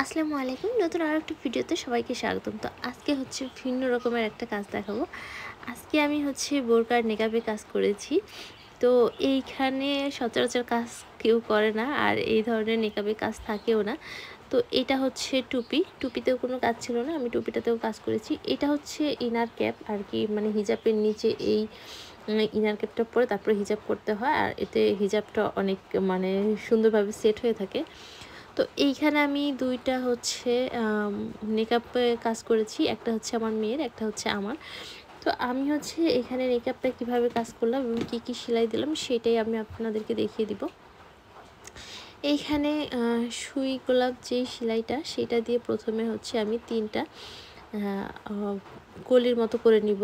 আসসালামু আলাইকুম। নতুন আরেকটা ভিডিওতে সবাইকে স্বাগতম। তো আজকে হচ্ছে ভিন্ন রকমের একটা কাজ দেখাবো। আজকে আমি হচ্ছে বোরকার নেকাবে কাজ করেছি। তো এইখানে সচরাচর কাজ কেউ করে না, আর এই ধরনের নেকাবে কাজ থাকেও না। তো এটা হচ্ছে টুপি, টুপিতেও কোনো কাজ ছিল না, আমি টুপিটাতেও কাজ করেছি। এটা হচ্ছে ইনার ক্যাপ আর কি, মানে হিজাবের নিচে এই ইনার ক্যাপটা পরে তারপরে হিজাব করতে হয়, আর এতে হিজাবটা অনেক মানে সুন্দরভাবে সেট হয়ে থাকে। তো এইখানে আমি দুইটা হচ্ছে মেকআপে কাজ করেছি, একটা হচ্ছে আমার মেয়ের, একটা হচ্ছে আমার। তো আমি হচ্ছে এখানে মেকআপটা কিভাবে কাজ করলাম এবং কী কী সেলাই দিলাম সেটাই আমি আপনাদেরকে দেখিয়ে দিব। এইখানে সুই গোলাপ যেই সেলাইটা সেটা দিয়ে প্রথমে হচ্ছে আমি তিনটা কলির মতো করে নিব।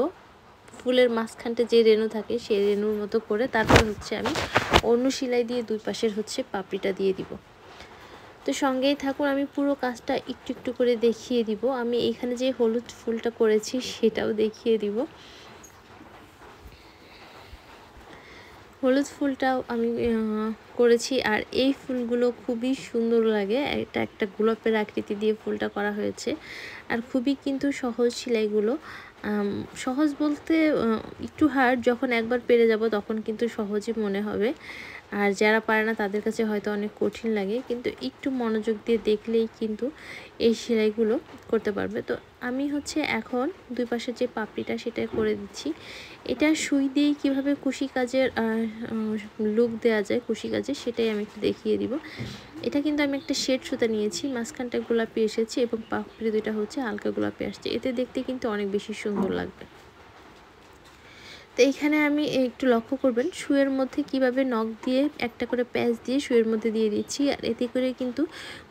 ফুলের মাঝখানটা যে রেণু থাকে সেই রেণুর মতো করে তারপর হচ্ছে আমি অন্য সেলাই দিয়ে দুই পাশের হচ্ছে পাপড়িটা দিয়ে দিব। তো সঙ্গেই থাকুন, আমি পুরো কাজটা একটু একটু করে দেখিয়ে দিব। আমি এখানে যে হলুদ ফুলটা করেছি সেটাও দেখিয়ে দিব। হলুদ ফুলটাও আমি করেছি, আর এই ফুলগুলো খুবই সুন্দর লাগে। এটা একটা গোলাপের আকৃতি দিয়ে ফুলটা করা হয়েছে, আর খুবই কিন্তু সহজ সেলাইগুলো। সহজ বলতে একটু হার্ড, যখন একবার পেরে যাব তখন কিন্তু সহজই মনে হবে, আর যারা পারে না তাদের কাছে হয়তো অনেক কঠিন লাগে, কিন্তু একটু মনোযোগ দিয়ে দেখলেই কিন্তু এই সেলাইগুলো করতে পারবে। তো আমি হচ্ছে এখন দুই পাশে যে পাপড়িটা সেটা করে দিচ্ছি। এটা সুই দিয়েই কীভাবে কুশি কাজের লুক দেওয়া যায় কুশি কাজে সেটাই আমি একটু দেখিয়ে দিব। এটা কিন্তু আমি একটা শেড সুতা নিয়েছি, মাঝখানটা গোলাপি এসেছে এবং পাপড়ি দুইটা হচ্ছে হালকা গোলাপি আসছে, এতে দেখতে কিন্তু অনেক বেশি সুন্দর লাগবে। তো এইখানে আমি একটু লক্ষ্য করবেন সুইয়ের মধ্যে কিভাবে নখ দিয়ে একটা করে প্যাচ দিয়ে সুইয়ের মধ্যে দিয়ে দিচ্ছি, আর এতে করে কিন্তু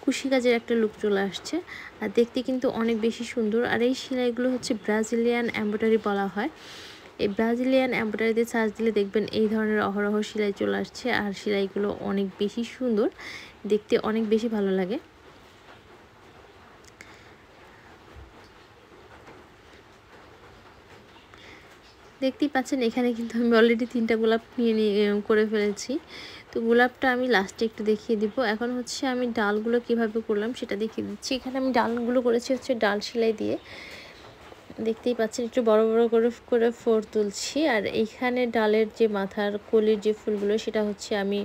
কুশি কাজের একটা লুক চলে আসছে, আর দেখতে কিন্তু অনেক বেশি সুন্দর। আর এই সেলাইগুলো হচ্ছে ব্রাজিলিয়ান এমব্রয়ডারি বলা হয়। এই ব্রাজিলিয়ান এমব্রয়ডারি দিয়ে সার্চ দিলে দেখবেন এই ধরনের অহরহ সেলাই চলে আসছে, আর সেলাইগুলো অনেক বেশি সুন্দর, দেখতে অনেক বেশি ভালো লাগে। দেখতেই পাচ্ছেন এখানে কিন্তু আমি অলরেডি তিনটা গোলাপ নিয়ে করে ফেলেছি। তো গোলাপটা আমি লাস্টে একটু দেখিয়ে দিব। এখন হচ্ছে আমি ডালগুলো কিভাবে করলাম সেটা দেখিয়ে দিচ্ছি। এখানে আমি ডালগুলো করেছি হচ্ছে ডাল সেলাই দিয়ে, দেখতেই পাচ্ছেন একটু বড় বড় করে ফোর তুলছি। আর এইখানে ডালের যে মাথার কলির যে ফুলগুলো সেটা হচ্ছে আমি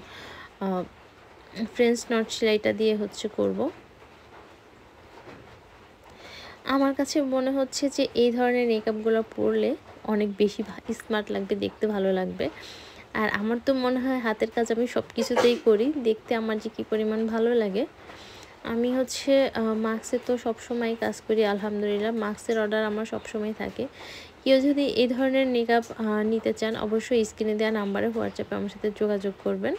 ফ্রেঞ্চ নট সেলাইটা দিয়ে হচ্ছে করব। আমার কাছে মনে হচ্ছে যে এই ধরনের মেকআপগুলো পরলে অনেক বেশি স্মার্ট লাগবে, দেখতে ভালো লাগবে। আর আমার তো মনে হয় হাতের কাজ আমি সব কিছুতেই করি, দেখতে আমার যে কী পরিমাণ ভালো লাগে। আমি হচ্ছে মাস্কে তো সবসময় কাজ করি, আলহামদুলিল্লাহ মাস্কের অর্ডার আমার সবসময় থাকে। কেউ যদি এই ধরনের মেকআপ নিতে চান অবশ্যই স্ক্রিনে দেওয়া নাম্বারে হোয়াটসঅ্যাপে আমার সাথে যোগাযোগ করবেন।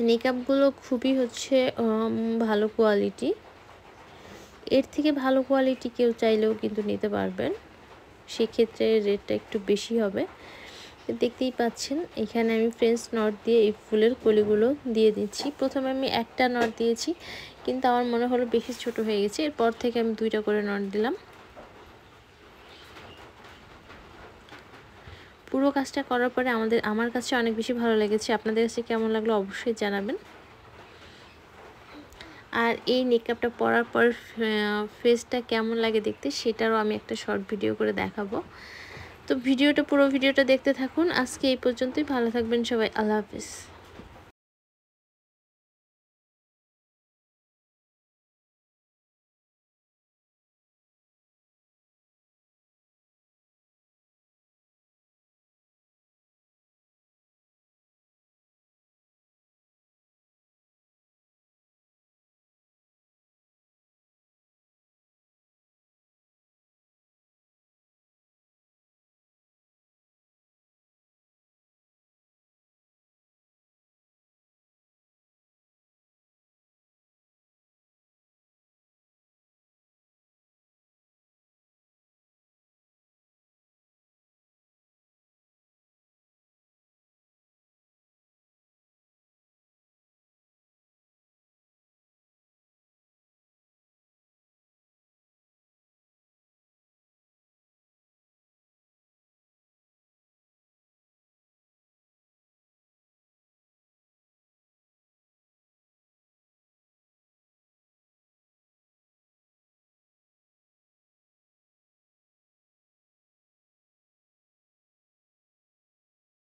মেকআপগুলো খুবই হচ্ছে ভালো কোয়ালিটি, এর থেকে ভালো কোয়ালিটি কেউ চাইলেও কিন্তু নিতে পারবেন, সেক্ষেত্রে রেটটা একটু বেশি হবে। দেখতেই পাচ্ছেন এখানে আমি ফ্রেঞ্চ নট দিয়ে এই ফুলের কলিগুলো দিয়ে দিচ্ছি। প্রথমে আমি একটা নট দিয়েছি, কিন্তু আমার মনে হলো বেশি ছোট হয়ে গেছে, এরপর থেকে আমি দুইটা করে নট দিলাম। পুরো কাজটা করার পরে আমার কাছে অনেক বেশি ভালো লেগেছে, আপনাদের কাছে কেমন লাগলো অবশ্যই জানাবেন। আর এই মেকআপটা পরার পর ফেসটা কেমন লাগে দেখতে সেটারও আমি একটা শর্ট ভিডিও করে দেখাবো। তো পুরো ভিডিওটা দেখতে থাকুন। আজকে এই পর্যন্তই, ভালো থাকবেন সবাই, আল্লাহ হাফেজ।